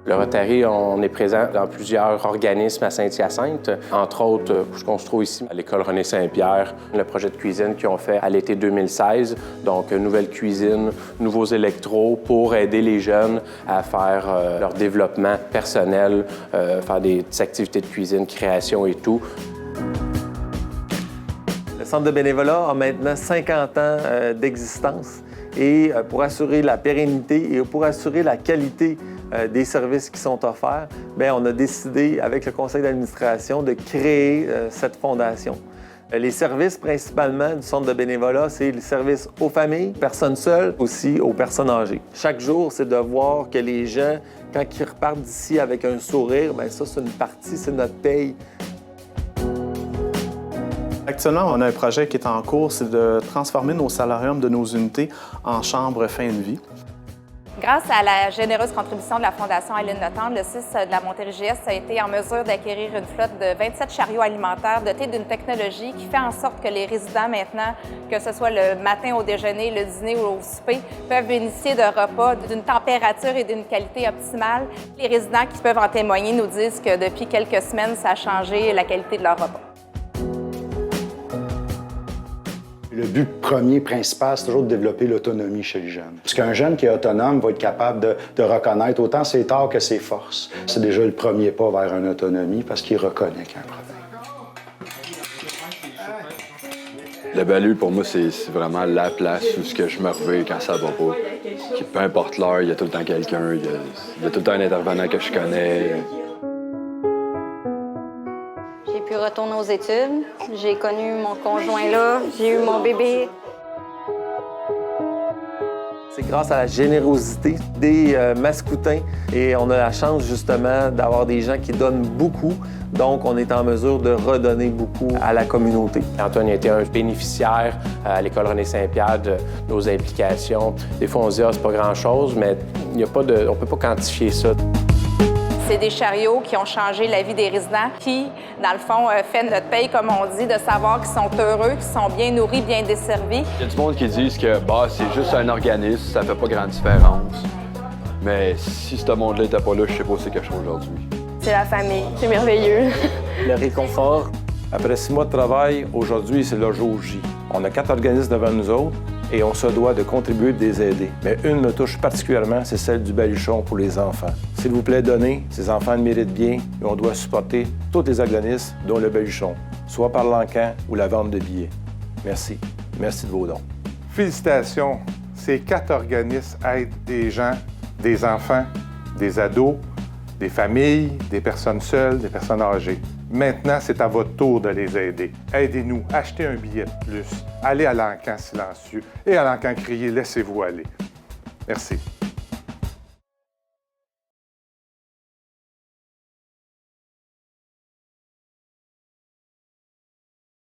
Le Rotary, on est présent dans plusieurs organismes à Saint-Hyacinthe, entre autres, ce qu'on se trouve ici, à l'école René-Saint-Pierre, le projet de cuisine qu'ils ont fait à l'été 2016. Donc, nouvelle cuisine, nouveaux électros pour aider les jeunes à faire leur développement personnel, faire des activités de cuisine, création et tout. Le Centre de bénévolat a maintenant 50 ans d'existence et pour assurer la pérennité et pour assurer la qualité des services qui sont offerts, bien, on a décidé, avec le conseil d'administration, de créer cette fondation. Les services principalement du centre de bénévolat, c'est le service aux familles, personnes seules, aussi aux personnes âgées. Chaque jour, c'est de voir que les gens, quand ils repartent d'ici avec un sourire, bien ça, c'est une partie, c'est notre paye. Actuellement, on a un projet qui est en cours, c'est de transformer nos salariums de nos unités en chambres fin de vie. Grâce à la généreuse contribution de la Fondation Aileen Letendre, le CIS de la Montérégie-Est a été en mesure d'acquérir une flotte de 27 chariots alimentaires dotés d'une technologie qui fait en sorte que les résidents maintenant, que ce soit le matin au déjeuner, le dîner ou au souper, peuvent bénéficier de repas d'une température et d'une qualité optimale. Les résidents qui peuvent en témoigner nous disent que depuis quelques semaines, ça a changé la qualité de leur repas. Le but premier, principal, c'est toujours de développer l'autonomie chez les jeunes. Parce qu'un jeune qui est autonome va être capable de reconnaître autant ses torts que ses forces. C'est déjà le premier pas vers une autonomie parce qu'il reconnaît qu'il y a un problème. Le BALU, pour moi, c'est vraiment la place où je me reviens quand ça va pas. Peu importe l'heure, il y a tout le temps quelqu'un, il y a tout le temps un intervenant que je connais. J'ai pu retourner aux études. J'ai connu mon conjoint là. J'ai eu mon bébé. C'est grâce à la générosité des Mascoutins et on a la chance justement d'avoir des gens qui donnent beaucoup. Donc, on est en mesure de redonner beaucoup à la communauté. Antoine était un bénéficiaire à l'école René-Saint-Pierre de nos implications. Des fois, on se dit « ah, c'est pas grand-chose », mais on ne peut pas quantifier ça. C'est des chariots qui ont changé la vie des résidents, qui, dans le fond, fait notre paye, comme on dit, de savoir qu'ils sont heureux, qu'ils sont bien nourris, bien desservis. Il y a du monde qui dit que c'est juste un organisme, ça fait pas grande différence. Mais si ce monde-là n'était pas là, je sais pas c'est quelque chose aujourd'hui. C'est la famille. C'est merveilleux. Le réconfort. Après 6 mois de travail, aujourd'hui, c'est le jour J. On a 4 organismes devant nous autres et on se doit de contribuer et de les aider. Mais une me touche particulièrement, c'est celle du baluchon pour les enfants. S'il vous plaît, donnez. Ces enfants le méritent bien et on doit supporter tous les organismes, dont le baluchon, soit par l'encan ou la vente de billets. Merci. Merci de vos dons. Félicitations. Ces 4 organismes aident des gens, des enfants, des ados, des familles, des personnes seules, des personnes âgées. Maintenant, c'est à votre tour de les aider. Aidez-nous, achetez un billet de plus, allez à l'encan silencieux et à l'encan crier « Laissez-vous aller ». Merci.